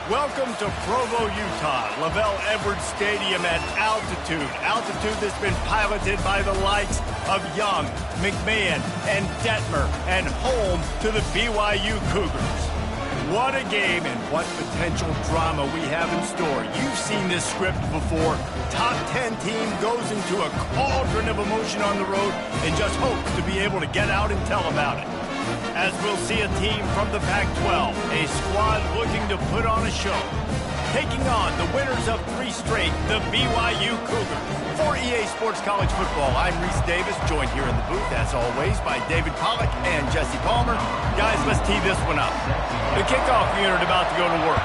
Welcome to Provo, Utah, Lavelle Edwards Stadium at altitude. Altitude that's been piloted by the likes of Young, McMahon, and Detmer, and home to the BYU Cougars. What a game and what potential drama we have in store. You've seen this script before. Top 10 team goes into a cauldron of emotion on the road and just hopes to be able to get out and tell about it. As we'll see a team from the Pac-12, a squad looking to put on a show. Taking on the winners of 3 straight, the BYU Cougars. For EA Sports College Football, I'm Reese Davis, joined here in the booth, as always, by David Pollack and Jesse Palmer. Guys, let's tee this one up. The kickoff unit about to go to work.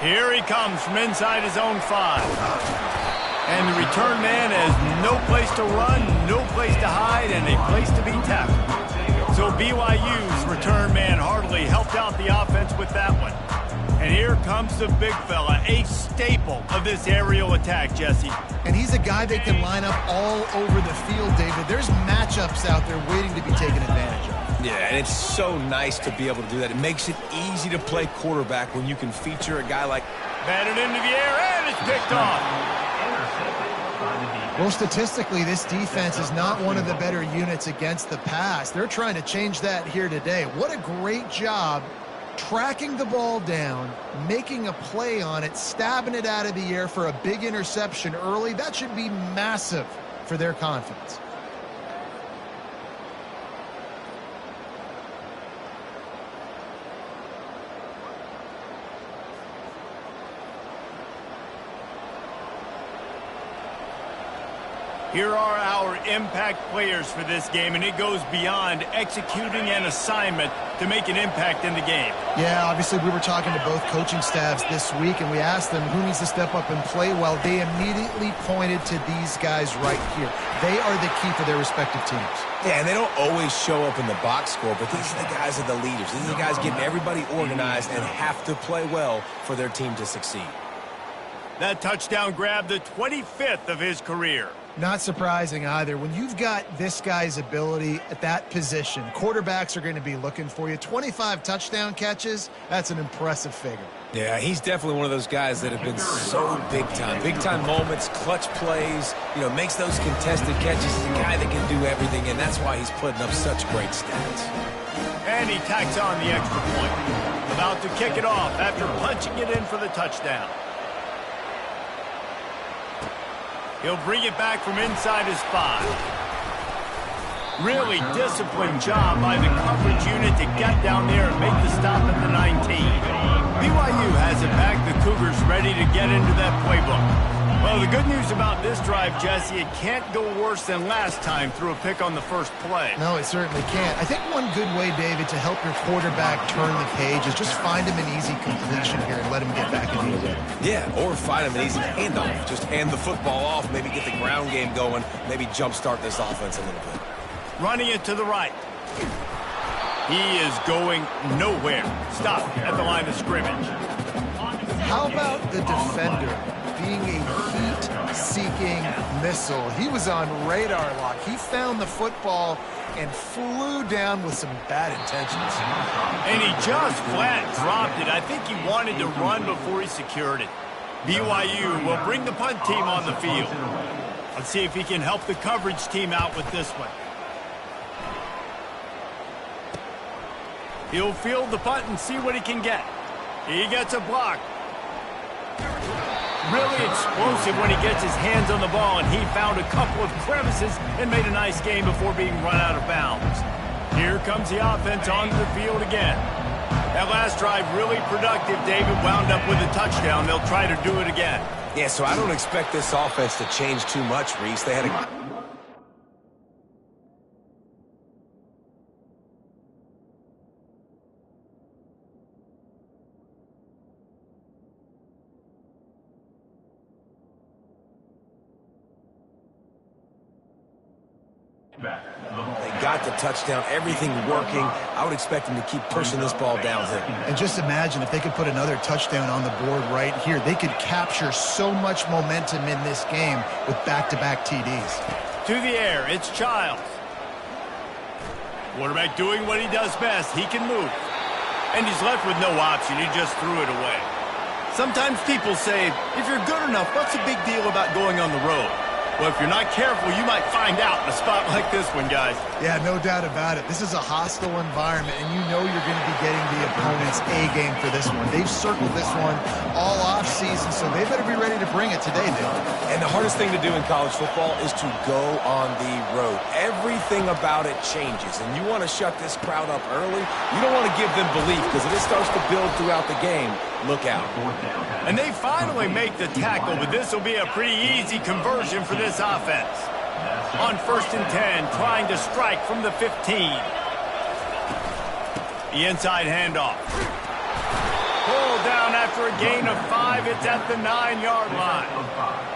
Here he comes from inside his own 5. And the return man has no place to run, no place to hide, and a place to be tackled. So BYU's return man hardly helped out the offense with that one. And here comes the big fella, a staple of this aerial attack, Jesse. And he's a guy that can line up all over the field, David. There's matchups out there waiting to be taken advantage of. Yeah, and it's so nice to be able to do that. It makes it easy to play quarterback when you can feature a guy like... Batted into the air, and it's picked off. Well, statistically, this defense is not one of the better units against the pass. They're trying to change that here today. What a great job tracking the ball down, making a play on it, stabbing it out of the air for a big interception early. That should be massive for their confidence. Here are our impact players for this game, and it goes beyond executing an assignment to make an impact in the game. Yeah, obviously we were talking to both coaching staffs this week, and we asked them who needs to step up and play well. They immediately pointed to these guys right here. They are the key for their respective teams. Yeah, and they don't always show up in the box score, but these are the guys that are the leaders. These are the guys getting everybody organized and have to play well for their team to succeed. That touchdown grabbed the 25th of his career. Not surprising either. When you've got this guy's ability at that position, quarterbacks are going to be looking for you. 25 touchdown catches, that's an impressive figure. Yeah, he's definitely one of those guys that have been so big time. Big time moments, clutch plays, makes those contested catches. He's a guy that can do everything, and that's why he's putting up such great stats. And he tacks on the extra point. About to kick it off after punching it in for the touchdown. He'll bring it back from inside his 5. Really disciplined job by the coverage unit to get down there and make the stop at the 19. BYU has it back. The Cougars ready to get into that playbook. Well, the good news about this drive, Jesse, it can't go worse than last time through a pick on the first play. No, it certainly can't. I think one good way, David, to help your quarterback turn the page is just find him an easy completion here and let him get back into the rhythm. Yeah, or find him an easy handoff. Just hand the football off, maybe get the ground game going, maybe jumpstart this offense a little bit. Running it to the right. He is going nowhere. Stop at the line of scrimmage. How about the defender being a heat-seeking missile? He was on radar lock. He found the football and flew down with some bad intentions. And he just flat dropped it. I think he wanted to run before he secured it. BYU will bring the punt team on the field. Let's see if he can help the coverage team out with this one. He'll field the punt and see what he can get. He gets a block. Really explosive when he gets his hands on the ball, and he found a couple of crevices and made a nice game before being run out of bounds. Here comes the offense onto the field again. That last drive really productive. David wound up with a touchdown. They'll try to do it again. Yeah, so I don't expect this offense to change too much, Reese. They had a... They got the touchdown, everything working. I would expect them to keep pushing this ball downhill. And just imagine if they could put another touchdown on the board right here. They could capture so much momentum in this game with back-to-back TDs. To the air, it's Childs. Quarterback doing what he does best. He can move. And he's left with no option. He just threw it away. Sometimes people say, if you're good enough, what's the big deal about going on the road? Well, if you're not careful, you might find out in a spot like this one, guys. Yeah, no doubt about it. This is a hostile environment, and you know you're going to be getting the opponent's A game for this one. They've circled this one all off-season, so they better be ready to bring it today, Bill. And the hardest thing to do in college football is to go on the road. Everything about it changes, and you want to shut this crowd up early. You don't want to give them belief, because if it starts to build throughout the game, look out. And they finally make the tackle, but this will be a pretty easy conversion for this offense. On 1st and 10, trying to strike from the 15. The inside handoff. Pulled down after a gain of 5. It's at the 9-yard line.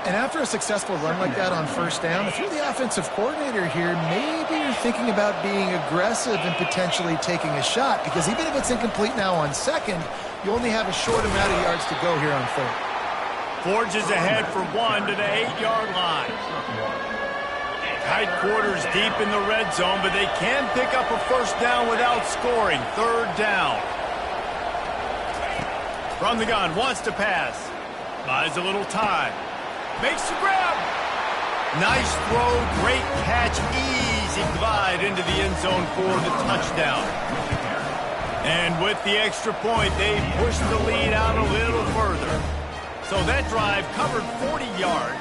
And after a successful run like that on 1st down, if you're the offensive coordinator here, maybe you're thinking about being aggressive and potentially taking a shot, because even if it's incomplete now on 2nd, you only have a short amount of yards to go here on 3rd. Forges ahead for 1 to the 8-yard line. Tight quarters deep in the red zone, but they can pick up a 1st down without scoring. 3rd down. From the gun, wants to pass. Buys a little time. Makes the grab. Nice throw, great catch, easy glide into the end zone for the touchdown. And with the extra point, they push the lead out a little further. So that drive covered 40 yards,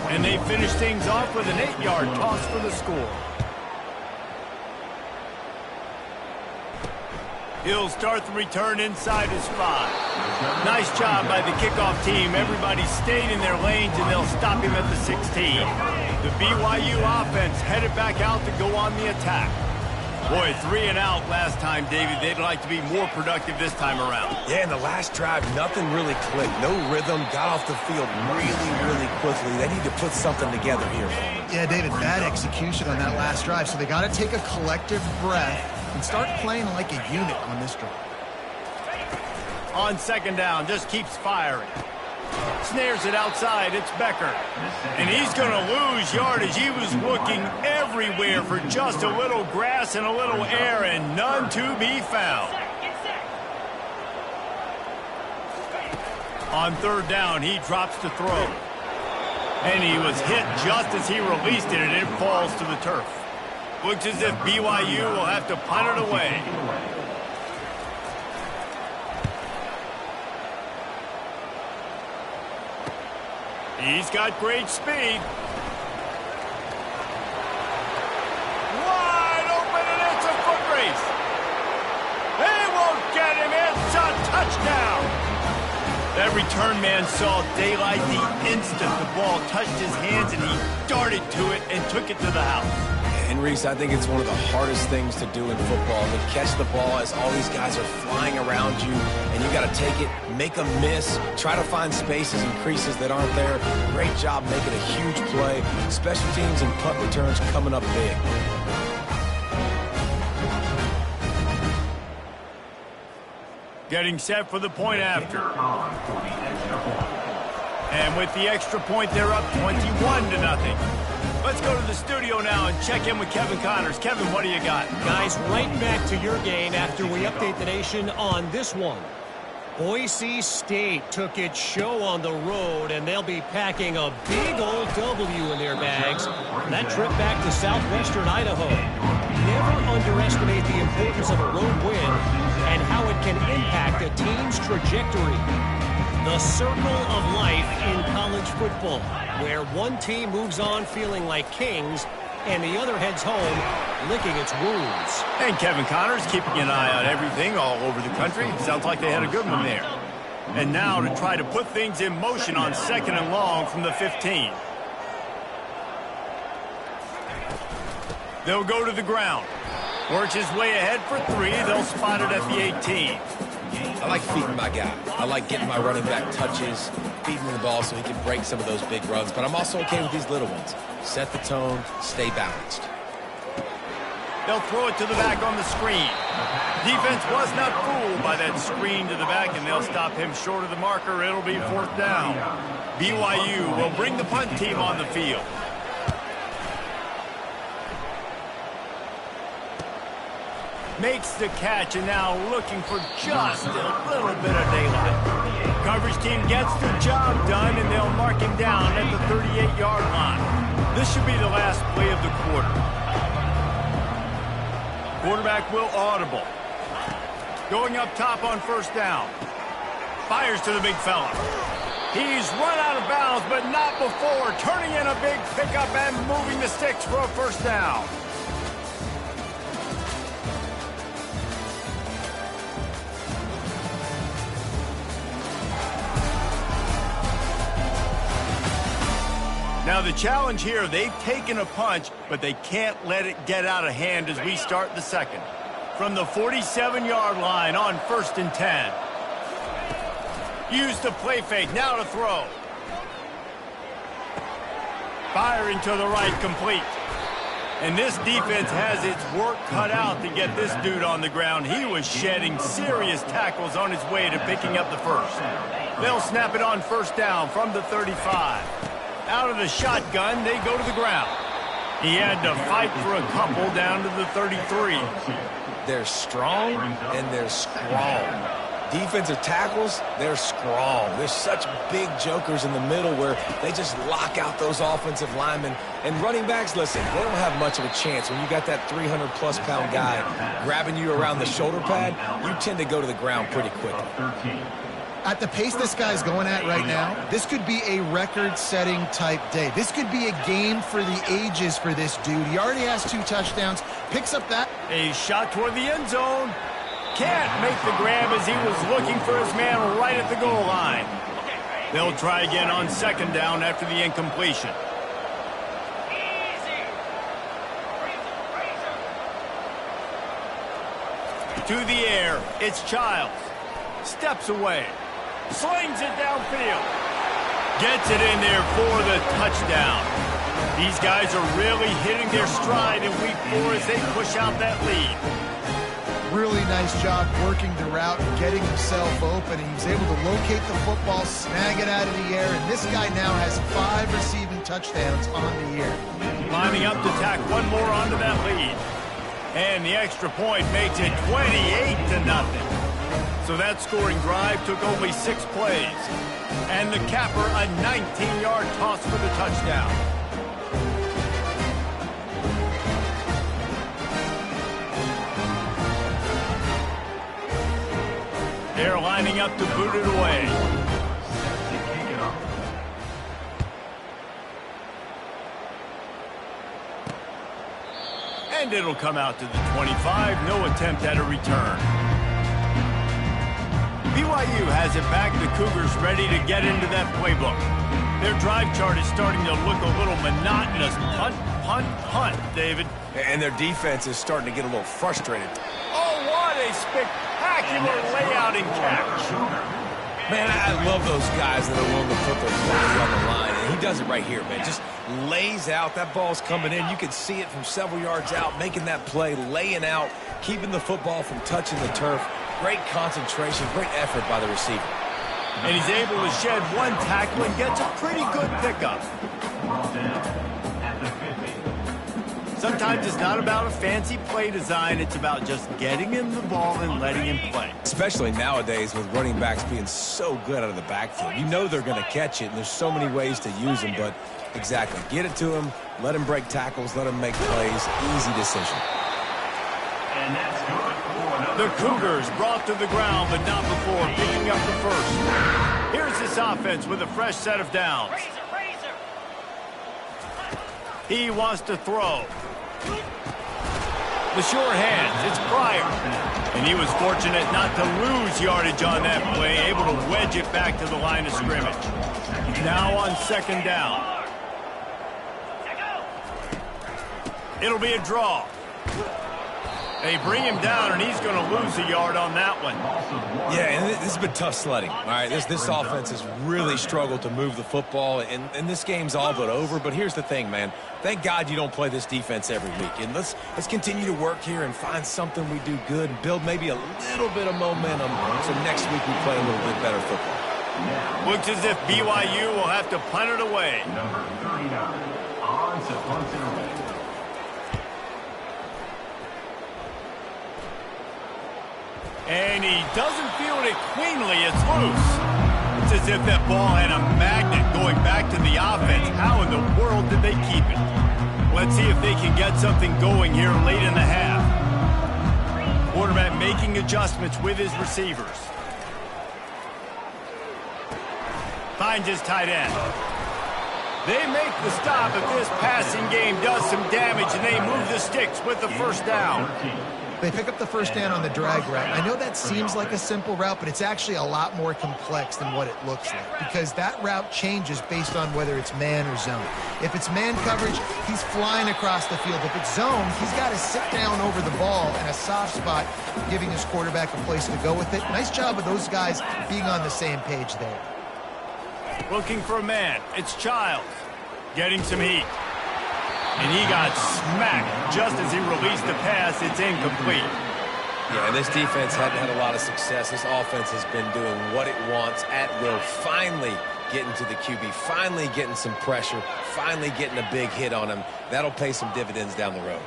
and they finish things off with an 8-yard toss for the score. He'll start the return inside his 5. Nice job by the kickoff team. Everybody stayed in their lanes, and they'll stop him at the 16. The BYU offense headed back out to go on the attack. Boy, 3 and out last time, David. They'd like to be more productive this time around. Yeah, in the last drive, nothing really clicked. No rhythm, got off the field really quickly. They need to put something together here. Yeah, David, bad execution on that last drive, so they got to take a collective breath and start playing like a unit on this drive. On 2nd down, just keeps firing. Snares it outside. It's Becker. And he's going to lose yardage. He was looking everywhere for just a little grass and a little air, and none to be found. On 3rd down, he drops to throw. And he was hit just as he released it, and it falls to the turf. Looks as if BYU will have to punt it away. He's got great speed. Wide open, and it's a foot race. They won't get him. It's a touchdown. That return man saw daylight the instant the ball touched his hands, and he darted to it and took it to the house. And Reese, I think it's one of the hardest things to do in football, to catch the ball as all these guys are flying around you, and you got to take it, make a miss, try to find spaces and creases that aren't there. Great job making a huge play. Special teams and punt returns coming up big. Getting set for the point after. And with the extra point, they're up 21-0. Let's go to the studio now and check in with Kevin Connors. Kevin, what do you got? Guys, right back to your game after we update the nation on this one. Boise State took its show on the road, and they'll be packing a big old W in their bags for that trip back to southwestern Idaho. Never underestimate the importance of a road win and how it can impact a team's trajectory. The circle of life in college football, where one team moves on feeling like kings and the other heads home licking its wounds. And Kevin Connors keeping an eye on everything all over the country. Sounds like they had a good one there. And now to try to put things in motion on 2nd and long from the 15. They'll go to the ground. Works his way ahead for 3. They'll spot it at the 18. I like feeding my guy. I like getting my running back touches, feeding him the ball so he can break some of those big runs. But I'm also okay with these little ones. Set the tone, stay balanced. They'll throw it to the back on the screen. Defense was not fooled by that screen to the back, and they'll stop him short of the marker. It'll be 4th down. BYU will bring the punt team on the field. Makes the catch and now looking for just a little bit of daylight. Coverage team gets the job done and they'll mark him down at the 38-yard line. This should be the last play of the quarter. Quarterback will audible. Going up top on first down. Fires to the big fella. He's run out of bounds, but not before turning in a big pickup and moving the sticks for a first down. Now the challenge here, they've taken a punch, but they can't let it get out of hand as we start the second. From the 47-yard line on 1st and 10. Use the play fake, now to throw. Firing to the right, complete. And this defense has its work cut out to get this dude on the ground. He was shedding serious tackles on his way to picking up the first. They'll snap it on first down from the 35. Out of the shotgun, they go to the ground. He had to fight for a couple down to the 33. They're strong and they're strong. Defensive tackles, they're strong. There's such big jokers in the middle where they just lock out those offensive linemen. And running backs, listen, they don't have much of a chance. When you got that 300-plus pound guy grabbing you around the shoulder pad, you tend to go to the ground pretty quickly. At the pace this guy's going at right now, this could be a record-setting type day. This could be a game for the ages for this dude. He already has 2 touchdowns, picks up that. A shot toward the end zone. Can't make the grab as he was looking for his man right at the goal line. They'll try again on second down after the incompletion. To the air, it's Childs. Steps away. Slings it downfield. Gets it in there for the touchdown. These guys are really hitting their stride in week 4 as they push out that lead. Really nice job working the route and getting himself open. He was able to locate the football, snag it out of the air, and this guy now has 5 receiving touchdowns on the year. Lining up to tack one more onto that lead. And the extra point makes it 28-0. So that scoring drive took only 6 plays. And the capper, a 19-yard toss for the touchdown. They're lining up to boot it away. And it'll come out to the 25. No attempt at a return. BYU has it back. The Cougars ready to get into that playbook. Their drive chart is starting to look a little monotonous. Punt, punt, punt, David. And their defense is starting to get a little frustrated. Oh, what a spectacular layout and catch. Man, I love those guys that are willing to put their bodies on the line. And he does it right here, man. Just lays out. That ball's coming in. You can see it from several yards out, making that play, laying out, keeping the football from touching the turf. Great concentration, great effort by the receiver. And he's able to shed one tackle and gets a pretty good pickup. Sometimes it's not about a fancy play design. It's about just getting him the ball and letting him play. Especially nowadays with running backs being so good out of the backfield. You know they're going to catch it, and there's so many ways to use them. But exactly, get it to him, let him break tackles, let him make plays. Easy decision. And that's good. The Cougars brought to the ground, but not before picking up the first. Here's this offense with a fresh set of downs. He wants to throw. The sure hands, it's Pryor. And he was fortunate not to lose yardage on that play, able to wedge it back to the line of scrimmage. Now on second down. It'll be a draw. They bring him down, and he's going to lose a yard on that one. Yeah, and this has been tough sledding. All right, this offense has really struggled to move the football, and this game's all but over. But here's the thing, man. Thank God you don't play this defense every week. And let's continue to work here and find something we do good and build maybe a little bit of momentum so next week we play a little bit better football. Looks as if BYU will have to punt it away. Number 39 on to punt it away. And he doesn't field it cleanly. It's loose. It's as if that ball had a magnet going back to the offense. How in the world did they keep it? Let's see if they can get something going here late in the half. Quarterback making adjustments with his receivers. Finds his tight end. They make the stop if this passing game does some damage, and they move the sticks with the first down. They pick up the first down on the drag route. I know that seems like a simple route, but it's actually a lot more complex than what it looks like because that route changes based on whether it's man or zone. If it's man coverage, he's flying across the field. If it's zone, he's got to sit down over the ball in a soft spot, giving his quarterback a place to go with it. Nice job of those guys being on the same page there. Looking for a man. It's Childs. Getting some heat. And he got smacked just as he released the pass. It's incomplete. Yeah, and this defense hadn't had a lot of success. This offense has been doing what it wants at will. Finally getting to the QB. Finally getting some pressure. Finally getting a big hit on him. That'll pay some dividends down the road.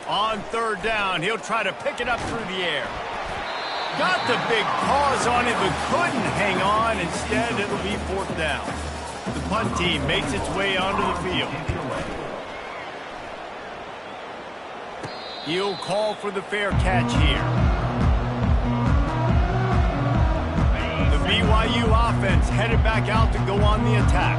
On third down, he'll try to pick it up through the air. Got the big paws on it, but couldn't hang on. Instead, it'll be fourth down. The punt team makes its way onto the field. He'll call for the fair catch here. The BYU offense headed back out to go on the attack.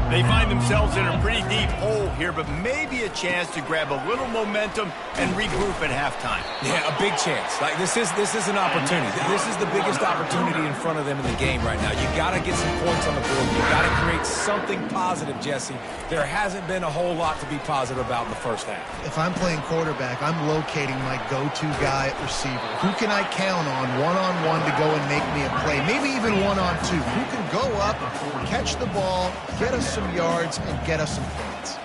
They find themselves in a pretty deep hole here, but maybe a chance to grab a little momentum and regroup at halftime. Yeah, a big chance. Like this is an opportunity. This is the biggest opportunity in front of them in the game right now. You got to get some points on the board. You got to create something positive, Jesse. There hasn't been a whole lot to be positive about in the first half. If I'm playing quarterback, I'm locating my go-to guy at receiver. Who can I count on one-on-one to go and make me a play? Maybe even one-on-two. Who can go up, catch the ball, get us some yards, and get us some points.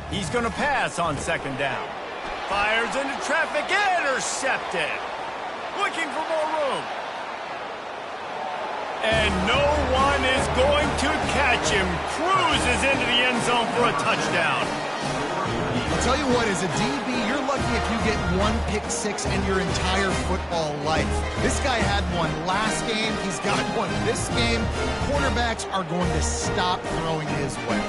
He's going to pass on second down. Fires into traffic, intercepted. Looking for more room. And no one is going to catch him. Cruises into the end zone for a touchdown. I'll tell you what, as a DB, you're lucky if you get one pick six in your entire football life. This guy had one last game. He's got one this game. Quarterbacks are going to stop throwing his way.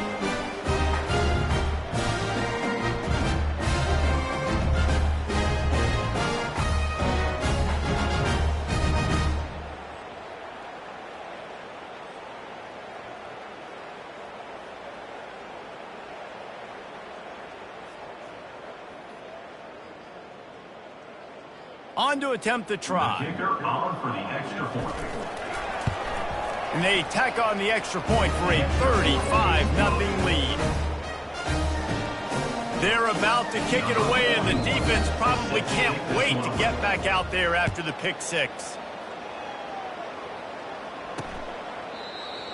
On to attempt the try. Kicker on for the extra point. And they tack on the extra point for a 35-0 lead. They're about to kick it away, and the defense probably can't wait to get back out there after the pick six.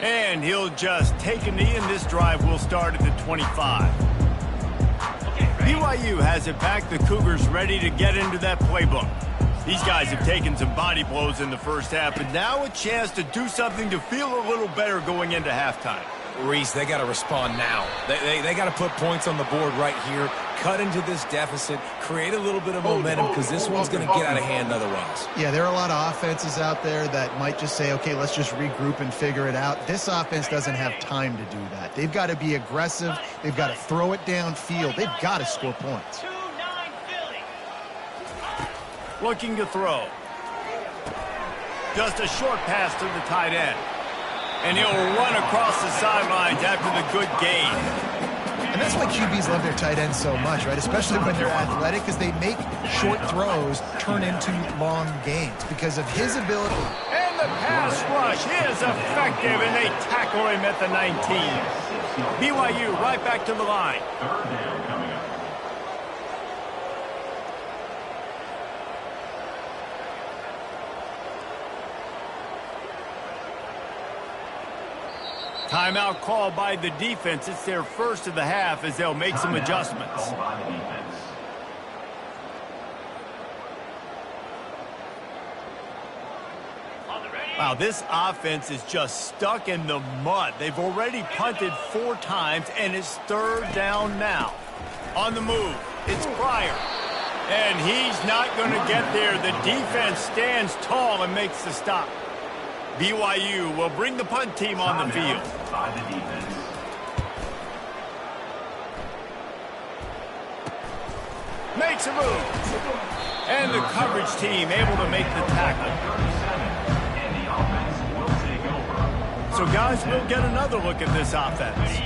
And he'll just take a knee, and this drive will start at the 25. BYU has it back. The Cougars ready to get into that playbook. These guys have taken some body blows in the first half, but now a chance to do something to feel a little better going into halftime. Reese, they got to respond now. They got to put points on the board right here, cut into this deficit, create a little bit of momentum because this one's going to get out of hand otherwise. Yeah, there are a lot of offenses out there that might just say, okay, let's just regroup and figure it out. This offense doesn't have time to do that. They've got to be aggressive. They've got to throw it downfield. They've got to score points. Looking to throw. Just a short pass to the tight end. And he'll run across the sidelines after the good gain. And that's why QBs love their tight ends so much, right? Especially when they're athletic, because they make short throws turn into long gains because of his ability. And the pass rush is effective, and they tackle him at the 19. BYU right back to the line. Third down coming up. Timeout called by the defense. It's their first of the half as they'll make some adjustments. Called by the defense. Wow, this offense is just stuck in the mud. They've already punted 4 times, and it's third down now. On the move, it's Pryor. And he's not going to get there. The defense stands tall and makes the stop. BYU will bring the punt team on the field. By the defense. Makes a move. And the coverage team able to make the tackle. 37, and the offense will take over. So, guys, we'll get another look at this offense.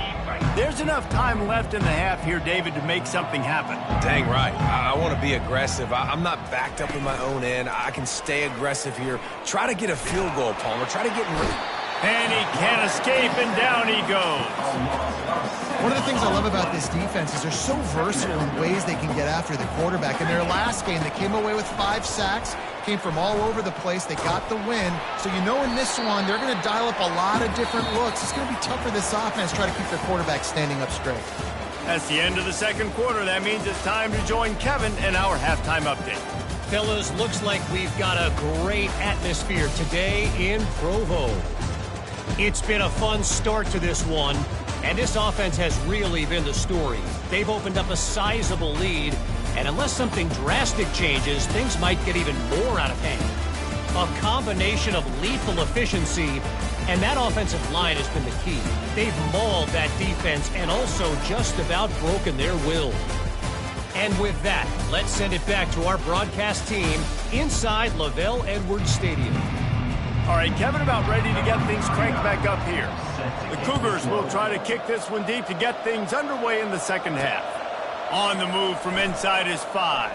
There's enough time left in the half here, David, to make something happen. Dang right. I want to be aggressive. I'm not backed up in my own end. I can stay aggressive here. Try to get a field goal, Palmer. Try to get in. And he can't escape, and down he goes. One of the things I love about this defense is they're so versatile in ways they can get after the quarterback. In their last game, they came away with 5 sacks, came from all over the place. They got the win. So you know in this one, they're going to dial up a lot of different looks. It's going to be tough for this offense to try to keep their quarterback standing up straight. That's the end of the second quarter. That means it's time to join Kevin in our halftime update. Fellas, looks like we've got a great atmosphere today in Provo. It's been a fun start to this one, and this offense has really been the story. They've opened up a sizable lead, and unless something drastic changes, things might get even more out of hand. A combination of lethal efficiency, and that offensive line has been the key. They've mauled that defense and also just about broken their will. And with that, let's send it back to our broadcast team inside Lavelle Edwards Stadium. All right, Kevin, about ready to get things cranked back up here. The Cougars will try to kick this one deep to get things underway in the second half. On the move from inside is 5.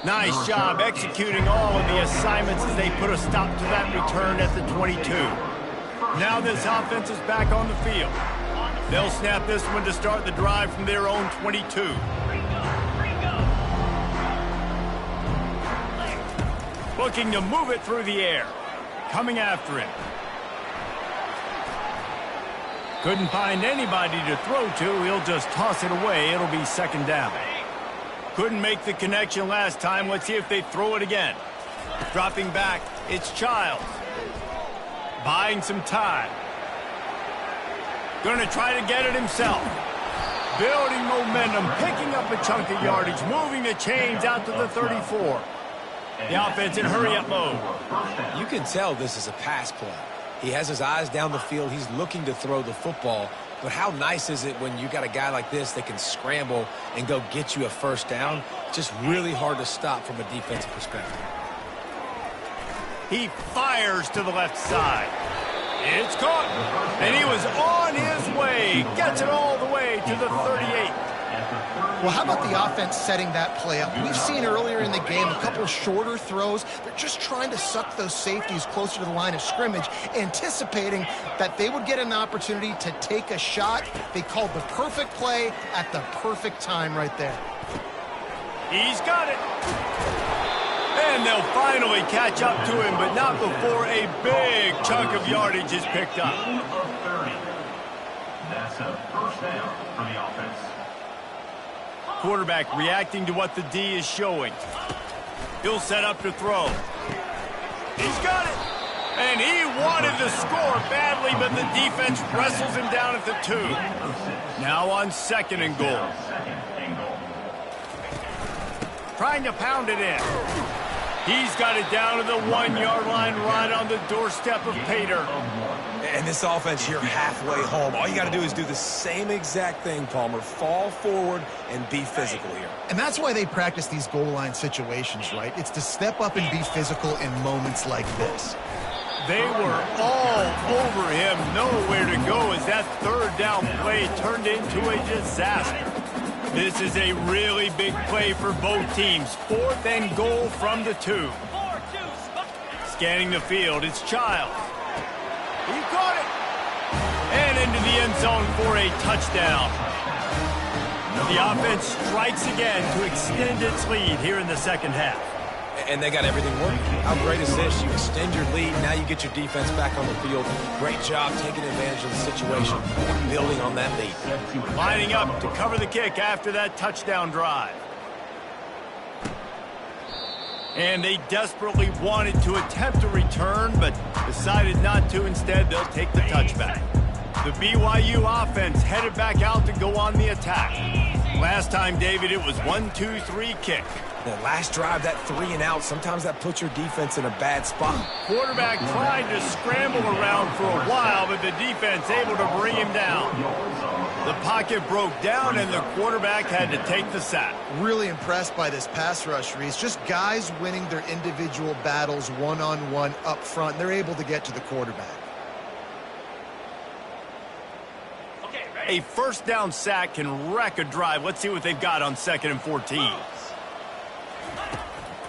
Nice job executing all of the assignments as they put a stop to that return at the 22. Now this offense is back on the field. They'll snap this one to start the drive from their own 22. Looking to move it through the air. Coming after him. Couldn't find anybody to throw to. He'll just toss it away. It'll be second down. Couldn't make the connection last time. Let's see if they throw it again. Dropping back, it's Childs. Buying some time. Going to try to get it himself. Building momentum, picking up a chunk of yardage, moving the chains out to the 34. The offense in hurry-up mode. You can tell this is a pass play. He has his eyes down the field. He's looking to throw the football. But how nice is it when you got a guy like this that can scramble and go get you a first down? Just really hard to stop from a defensive perspective. He fires to the left side. It's caught. And he was on his way. Gets it all the way to the 38. Well, how about the offense setting that play up? We've seen earlier in the game a couple of shorter throws. They're just trying to suck those safeties closer to the line of scrimmage, anticipating that they would get an opportunity to take a shot. They called the perfect play at the perfect time right there. He's got it. And they'll finally catch up to him, but not before a big chunk of yardage is picked up. Gain of 30. That's a first down for the offense. Quarterback reacting to what the D is showing. He'll set up to throw. He's got it. And he wanted to score badly, but the defense wrestles him down at the 2. Now on second and goal. Trying to pound it in. He's got it down to the 1-yard line right on the doorstep of Pater. And this offense, you're halfway home. All you got to do is do the same exact thing, Palmer. Fall forward and be physical here. And that's why they practice these goal line situations, right? It's to step up and be physical in moments like this. They were all over him, nowhere to go as that third down play turned into a disaster. This is a really big play for both teams. 4th and goal from the 2. Scanning the field, it's Childs. He caught it. And into the end zone for a touchdown. The offense strikes again to extend its lead here in the second half. And they got everything working. How great is this? You extend your lead, now you get your defense back on the field. Great job taking advantage of the situation, building on that lead. Lining up to cover the kick after that touchdown drive. And they desperately wanted to attempt a return, but decided not to. Instead, they'll take the touchback. The BYU offense headed back out to go on the attack. Last time, David, it was 1-2-3 kick. That last drive, that 3 and out, sometimes that puts your defense in a bad spot. Quarterback tried to scramble around for a while, but the defense able to bring him down. The pocket broke down, and the quarterback had to take the sack. Really impressed by this pass rush, Reese. Just guys winning their individual battles one-on-one up front. They're able to get to the quarterback. A first down sack can wreck a drive. Let's see what they've got on 2nd and 14.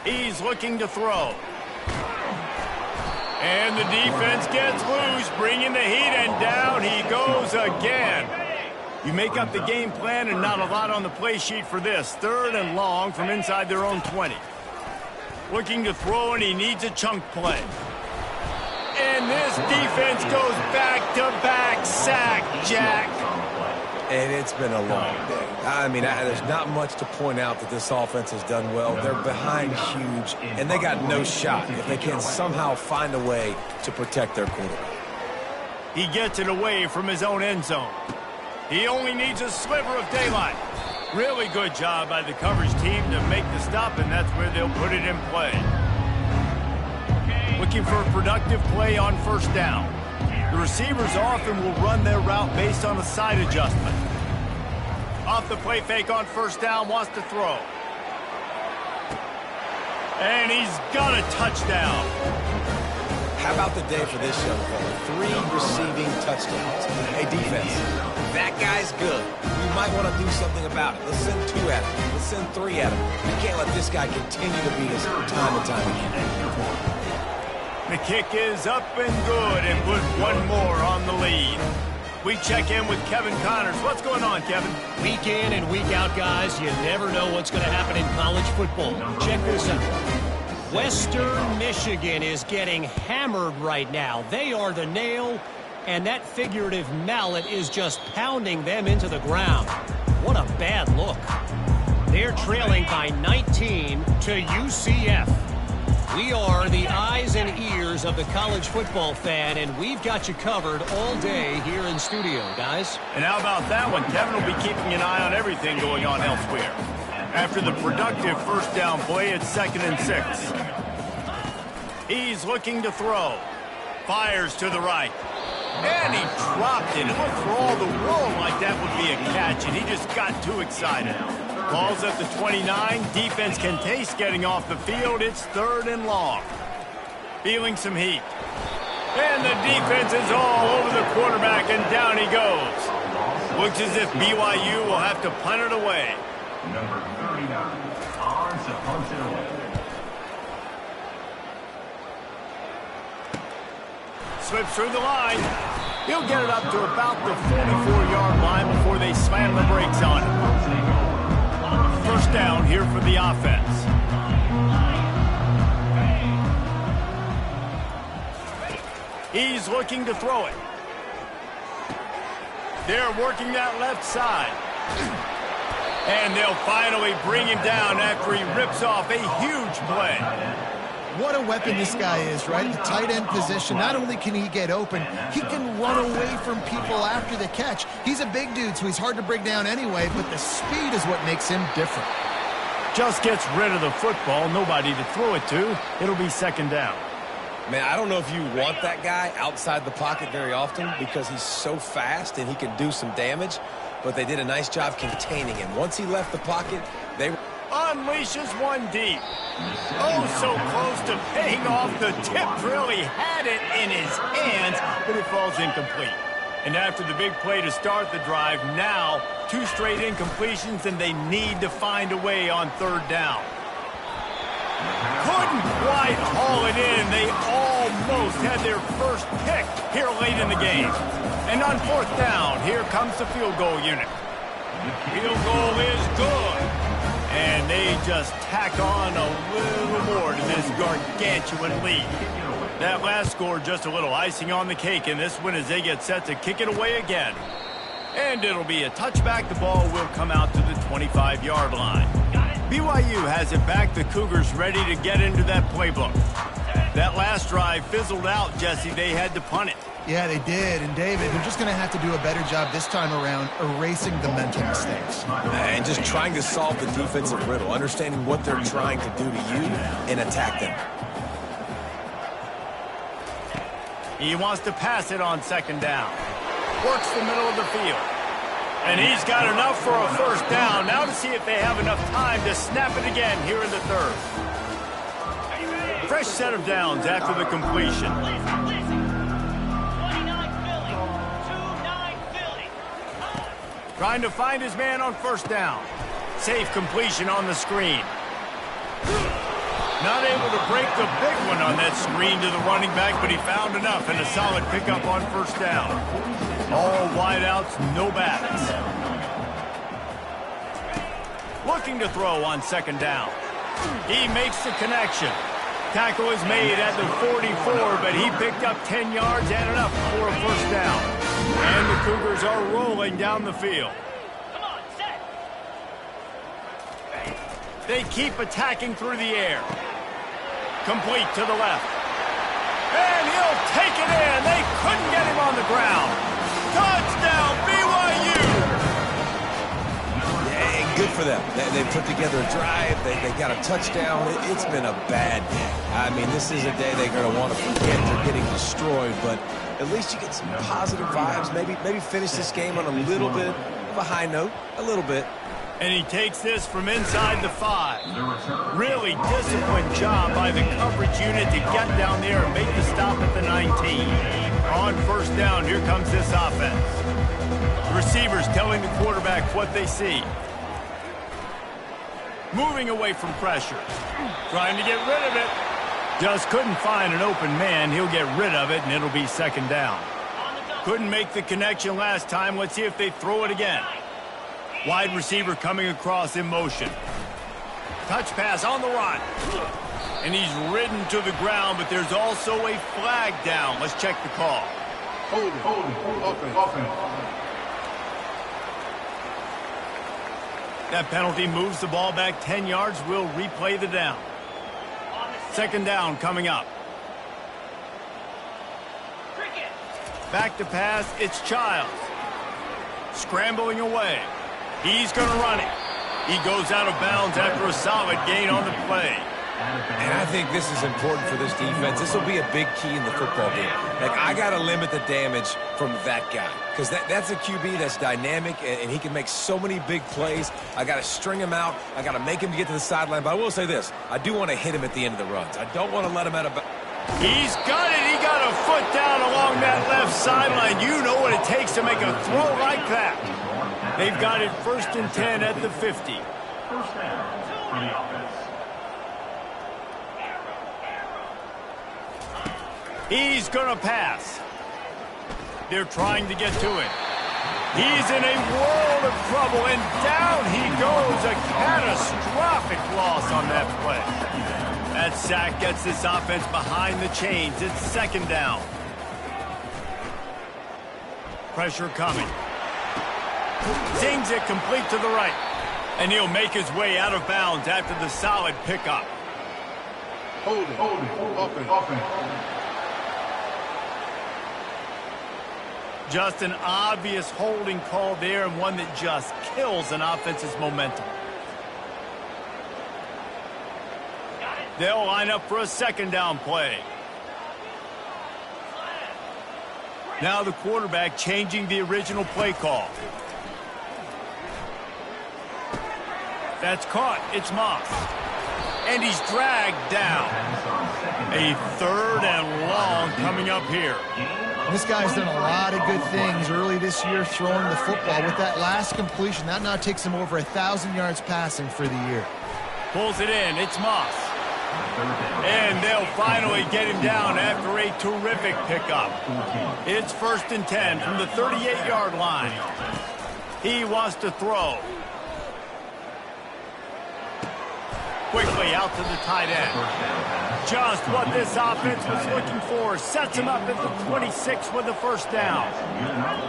He's looking to throw. And the defense gets loose, bringing the heat, and down he goes again. You make up the game plan and not a lot on the play sheet for this. 3rd and long from inside their own 20. Looking to throw, and he needs a chunk play. And this defense goes back-to-back sack, Jack. And it's been a long day. I mean, there's not much to point out that this offense has done well. They're behind huge, and they got no shot if they can somehow find a way to protect their quarterback. He gets it away from his own end zone. He only needs a sliver of daylight. Really good job by the coverage team to make the stop, and that's where they'll put it in play. Looking for a productive play on 1st down. The receivers often will run their route based on a side adjustment. Off the play fake on 1st down, wants to throw. And he's got a touchdown. How about the day for this young fella? 3 receiving touchdowns. Hey, defense, that guy's good. We might want to do something about it. Let's send 2 at him. Let's send 3 at him. We can't let this guy continue to beat us time and time again. The kick is up and good, and put 1 more on the lead. We check in with Kevin Connors. What's going on, Kevin? Week in and week out, guys, you never know what's going to happen in college football. Check this out. Western Michigan is getting hammered right now. They are the nail, and that figurative mallet is just pounding them into the ground. What a bad look. They're trailing by 19 to UCF. We are the eyes and ears of the college football fan, and we've got you covered all day here in studio, guys. And how about that one? Kevin will be keeping an eye on everything going on elsewhere. After the productive 1st down play, it's 2nd and 6. He's looking to throw. Fires to the right. And he dropped it. It looked for all the world like that would be a catch, and he just got too excited. Ball's at the 29. Defense can taste getting off the field. It's 3rd and long. Feeling some heat. And the defense is all over the quarterback, and down he goes. Looks as if BYU will have to punt it away. Number 39, on to punt it away. Slips through the line. He'll get it up to about the 44-yard line before they slam the brakes on it. 1st down here for the offense. He's looking to throw it. They're working that left side. And they'll finally bring him down after he rips off a huge play. What a weapon this guy is, right? The tight end position. Not only can he get open, he can run away from people after the catch. He's a big dude, so he's hard to bring down anyway, but the speed is what makes him different. Just gets rid of the football, nobody to throw it to. It'll be 2nd down. Man, I don't know if you want that guy outside the pocket very often because he's so fast and he can do some damage, but they did a nice job containing him. Once he left the pocket, they unleashes one deep. Oh, so close to paying off the tip drill. He had it in his hands, but it falls incomplete. And after the big play to start the drive, now 2 straight incompletions, and they need to find a way on 3rd down. Couldn't quite haul it in. They almost had their first pick here late in the game. And on 4th down, here comes the field goal unit. Field goal is good. And they just tack on a little more to this gargantuan lead. That last score just a little icing on the cake in this one as they get set to kick it away again. And it'll be a touchback. The ball will come out to the 25-yard line. BYU has it back. The Cougars ready to get into that playbook. That last drive fizzled out, Jesse. They had to punt it. Yeah, they did. And, David, they're just going to have to do a better job this time around erasing the mental mistakes. And just trying to solve the defensive riddle, understanding what they're trying to do to you and attack them. He wants to pass it on second down. Works the middle of the field. And he's got enough for a first down. Now to see if they have enough time to snap it again here in the third. Fresh set of downs after the completion. Trying to find his man on first down. Safe completion on the screen. Not able to break the big one on that screen to the running back, but he found enough and a solid pickup on first down. All wideouts, no backs. Looking to throw on second down. He makes the connection. Tackle is made at the 44, but he picked up 10 yards and enough for a first down. And the Cougars are rolling down the field. They keep attacking through the air. Complete to the left. And he'll take it in. They couldn't get him on the ground. Touchdown, BYU! Yeah, good for them. They put together a drive. They got a touchdown. It's been a bad day. I mean, this is a day they're going to want to forget. They're getting destroyed, but at least you get some positive vibes. Maybe finish this game on a little bit of a high note. A little bit. And he takes this from inside the 5. Really disciplined job by the coverage unit to get down there and make the stop at the 19. On first down, here comes this offense. The receivers telling the quarterback what they see. Moving away from pressure. Trying to get rid of it. Just couldn't find an open man. He'll get rid of it, and it'll be second down. Couldn't make the connection last time. Let's see if they throw it again. Wide receiver coming across in motion. Touch pass on the run. And he's ridden to the ground, but there's also a flag down. Let's check the call. That penalty moves the ball back 10 yards. We'll replay the down. Second down coming up. Back to pass, it's Childs. Scrambling away. He's going to run it. He goes out of bounds after a solid gain on the play. And I think this is important for this defense. This will be a big key in the football game. Like, I got to limit the damage from that guy. Because that's a QB that's dynamic, and he can make so many big plays. I got to string him out. I got to make him get to the sideline. But I will say this. I do want to hit him at the end of the runs. I don't want to let him out of bounds. He's got it. He got a foot down along that left sideline. You know what it takes to make a throw like that. They've got it 1st and 10 at the 50. First down for the offense. He's going to pass. They're trying to get to him. He's in a world of trouble, and down he goes. A catastrophic loss on that play. That sack gets this offense behind the chains. It's second down. Pressure coming. Zings it complete to the right. And he'll make his way out of bounds after the solid pickup. Hold it. Open. Just an obvious holding call there, and one that just kills an offense's momentum. They'll line up for a second down play. Now the quarterback changing the original play call. That's caught. It's Moss. And he's dragged down. A 3rd and long coming up here. This guy's done a lot of good things early this year throwing the football. With that last completion, that now takes him over 1,000 yards passing for the year. Pulls it in. It's Moss. And they'll finally get him down after a terrific pickup. It's 1st and 10 from the 38-yard line. He wants to throw. Quickly out to the tight end. Just what this offense was looking for. Sets him up at the 26 with a first down.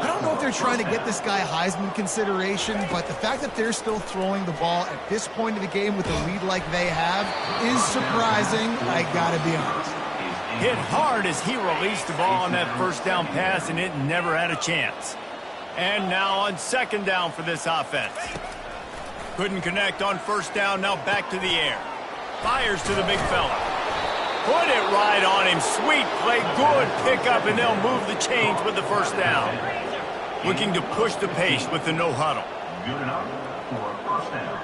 I don't know if they're trying to get this guy Heisman consideration, but the fact that they're still throwing the ball at this point of the game with a lead like they have is surprising, I gotta be honest. Hit hard as he released the ball on that first down pass, and it never had a chance. And now on second down for this offense. Couldn't connect on first down, now back to the air. Fires to the big fella. Put it right on him. Sweet play, good pickup, and they'll move the chains with the first down. Looking to push the pace with the no huddle. Good enough for a first down.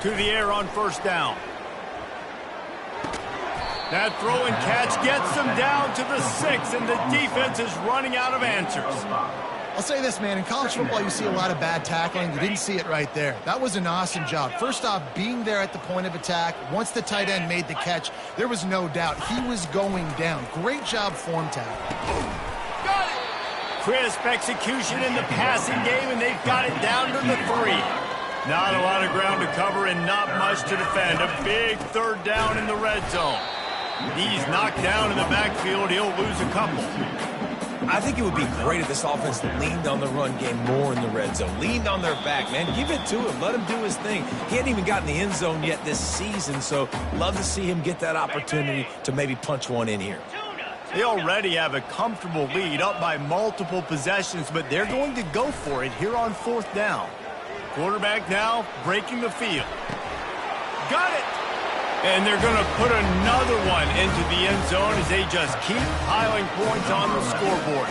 To the air on first down. That throw and catch gets them down to the 6, and the defense is running out of answers. I'll say this, man. In college football, you see a lot of bad tackling. You didn't see it right there. That was an awesome job. First off, being there at the point of attack. Once the tight end made the catch, there was no doubt he was going down. Great job form tackle. Got it. Crisp execution in the passing game, and they've got it down to the 3. Not a lot of ground to cover and not much to defend. A big third down in the red zone. He's knocked down in the backfield. He'll lose a couple. I think it would be great if this offense leaned on the run game more in the red zone. Leaned on their back, man. Give it to him. Let him do his thing. He hadn't even gotten the end zone yet this season, so love to see him get that opportunity to maybe punch one in here. They already have a comfortable lead up by multiple possessions, but they're going to go for it here on fourth down. Quarterback now breaking the field. Got it! And they're going to put another one into the end zone as they just keep piling points on the scoreboard.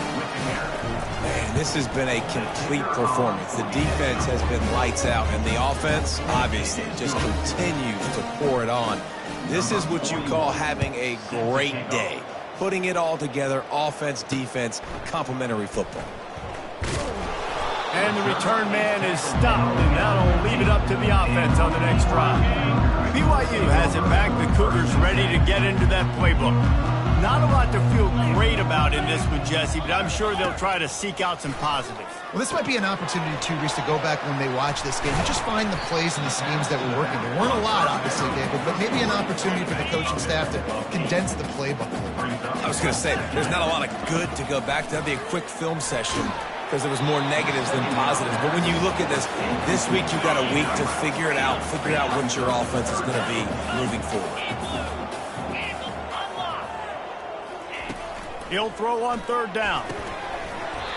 Man, this has been a complete performance. The defense has been lights out, and the offense, obviously, just continues to pour it on. This is what you call having a great day. Putting it all together, offense, defense, complementary football. And the return man is stopped, and that'll leave it up to the offense on the next drive. BYU has it back. The Cougars ready to get into that playbook. Not a lot to feel great about in this with Jesse, but I'm sure they'll try to seek out some positives. Well, this might be an opportunity, too, Reese, to go back when they watch this game and just find the plays and the schemes that were working. There weren't a lot, obviously, David, but maybe an opportunity for the coaching staff to condense the playbook. I was going to say, there's not a lot of good to go back to. That'd be a quick film session because there was more negatives than positives. But when you look at this week you've got a week to figure out what your offense is going to be moving forward. He'll throw on third down.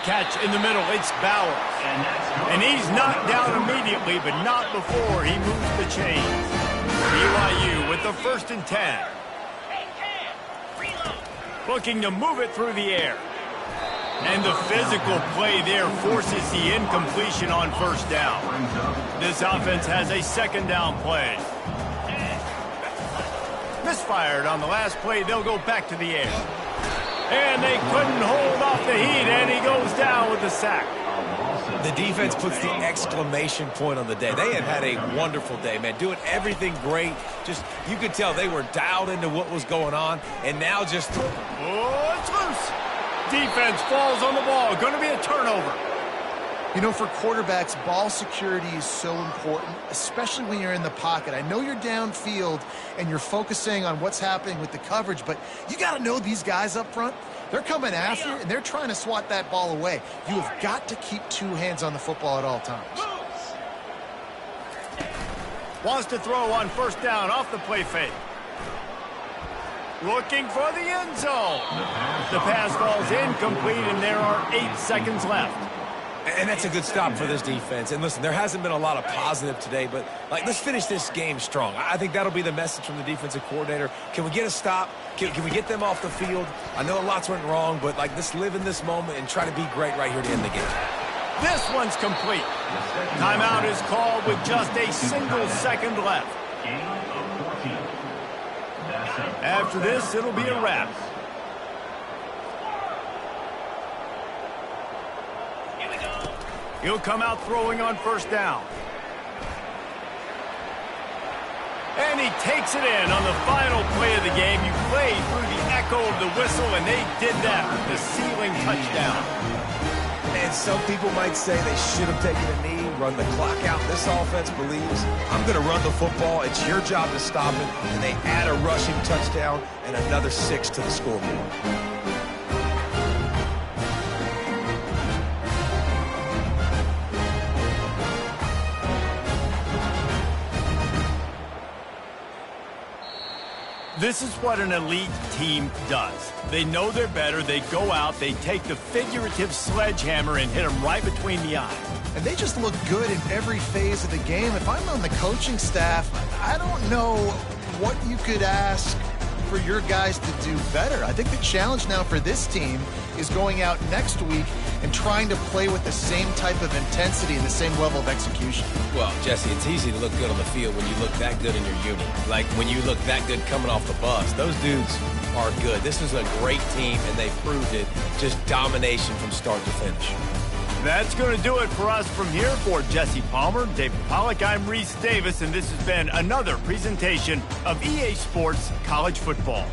Catch in the middle. It's Bauer. And he's knocked down immediately, but not before he moves the chains. BYU with the 1st and 10. Looking to move it through the air. And the physical play there forces the incompletion on first down. This offense has a second down play. Misfired on the last play. They'll go back to the air. And they couldn't hold off the heat, and he goes down with the sack. The defense puts the exclamation point on the day. They have had a wonderful day, man. Doing everything great. Just, you could tell they were dialed into what was going on, and now just... Oh, it's loose. Defense falls on the ball. Going to be a turnover. You know, for quarterbacks, ball security is so important, especially when you're in the pocket. I know you're downfield and you're focusing on what's happening with the coverage, but you got to know these guys up front. They're coming after you, and they're trying to swat that ball away. You have got to keep two hands on the football at all times. Wants to throw on first down off the play fake. Looking for the end zone. The pass falls incomplete, and there are 8 seconds left. And that's a good stop for this defense. And listen, there hasn't been a lot of positive today, but let's finish this game strong. I think that'll be the message from the defensive coordinator. Can we get a stop? Can we get them off the field? I know lots went wrong, but let's live in this moment and try to be great right here to end the game. This one's complete. Timeout is called with just a single second left. After this, it'll be a wrap. He'll come out throwing on first down. And he takes it in on the final play of the game. You played through the echo of the whistle, and they did that with the ceiling touchdown. And some people might say they should have taken a knee, run the clock out. This offense believes, I'm going to run the football. It's your job to stop it. And they add a rushing touchdown and another 6 to the scoreboard. This is what an elite team does. They know they're better. They go out, they take the figurative sledgehammer and hit them right between the eyes. And they just look good in every phase of the game. If I'm on the coaching staff, I don't know what you could ask for your guys to do better. I think the challenge now for this team is going out next week and trying to play with the same type of intensity and the same level of execution. Well, Jesse, it's easy to look good on the field when you look that good in your unit. Like when you look that good coming off the bus. Those dudes are good. This is a great team, and they proved it. Just domination from start to finish. That's going to do it for us from here. For Jesse Palmer, David Pollack, I'm Reese Davis, and this has been another presentation of EA Sports College Football.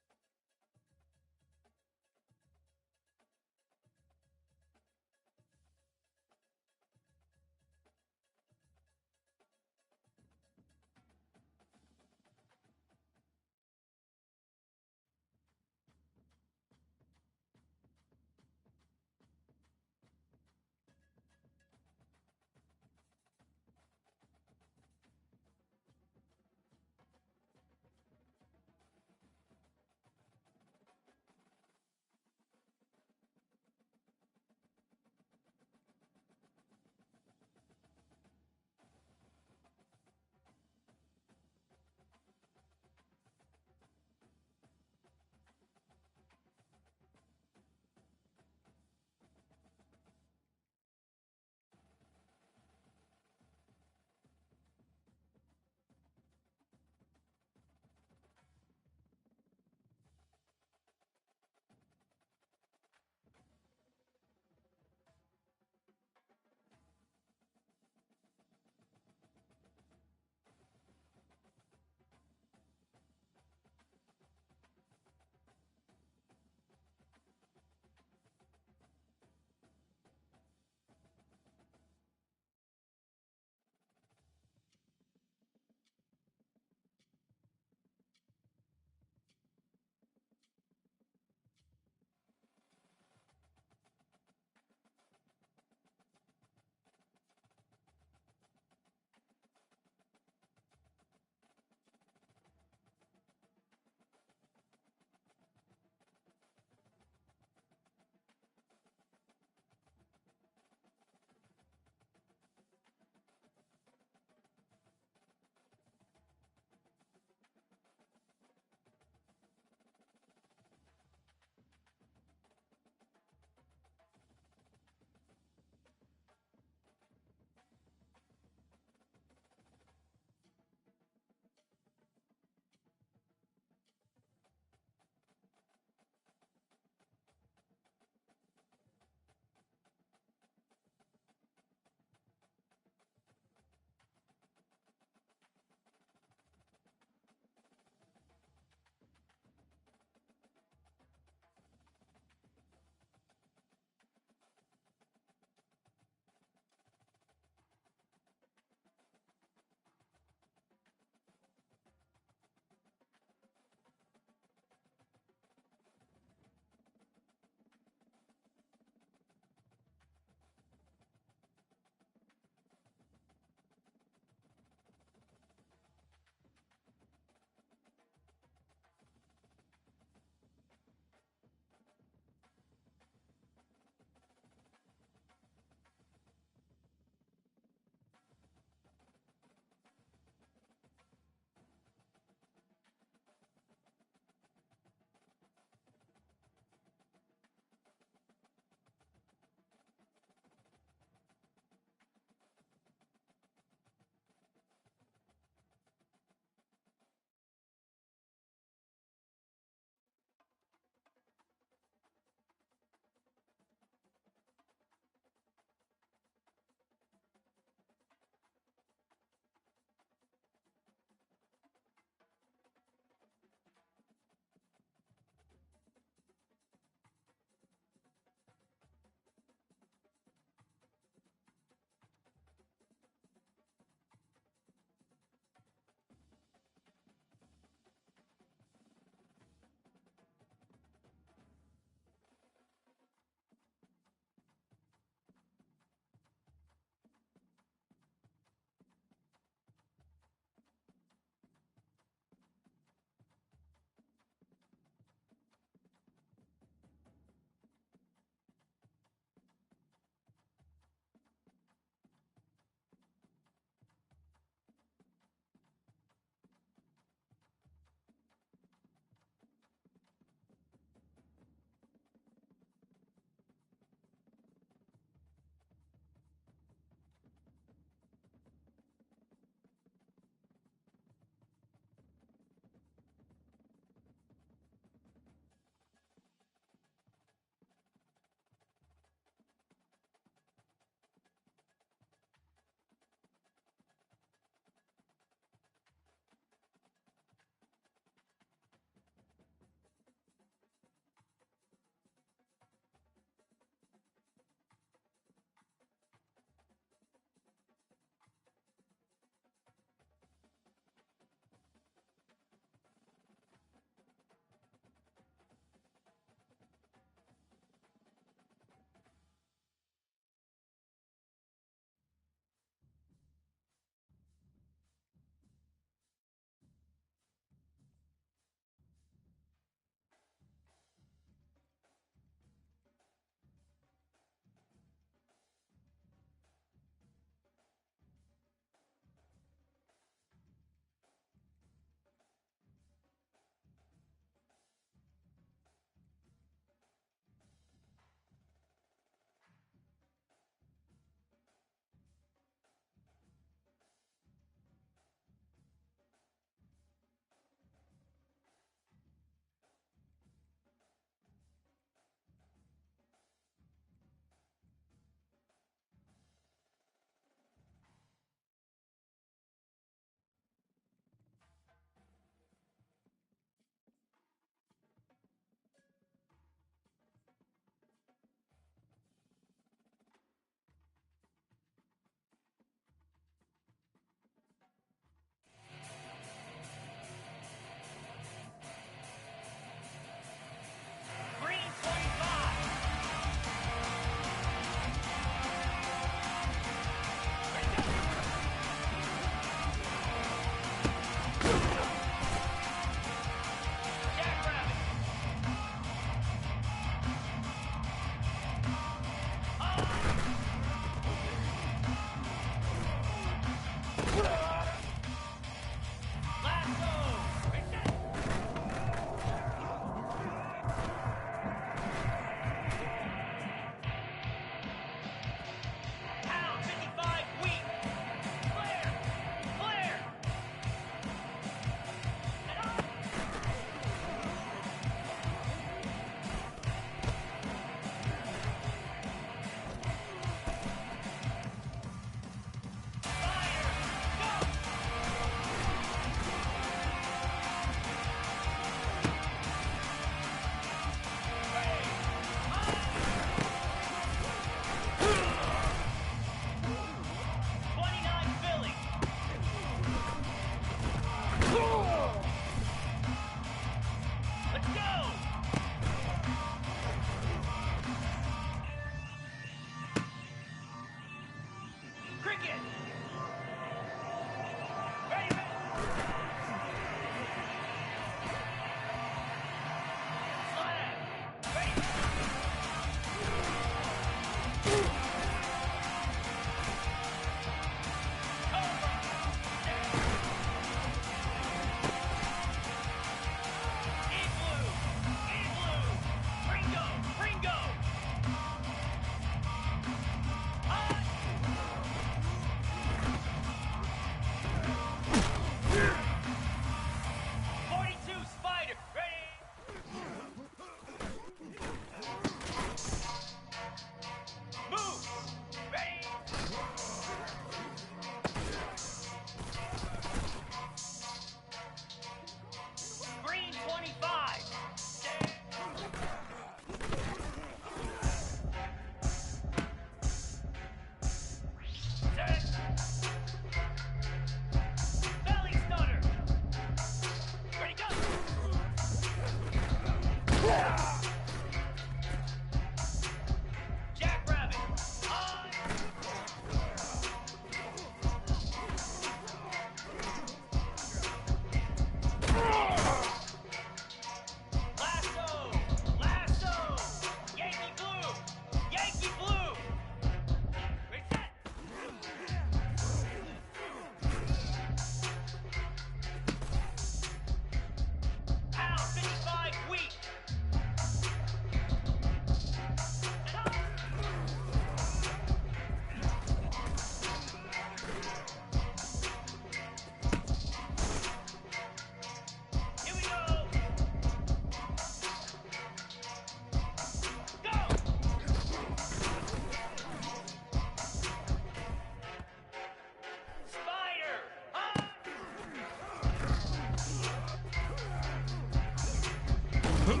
29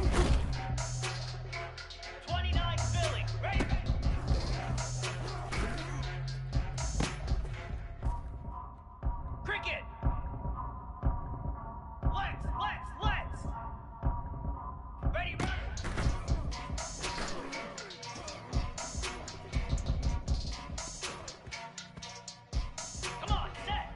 Philly. Ready? Cricket. Let's. Ready, run. Come on, set.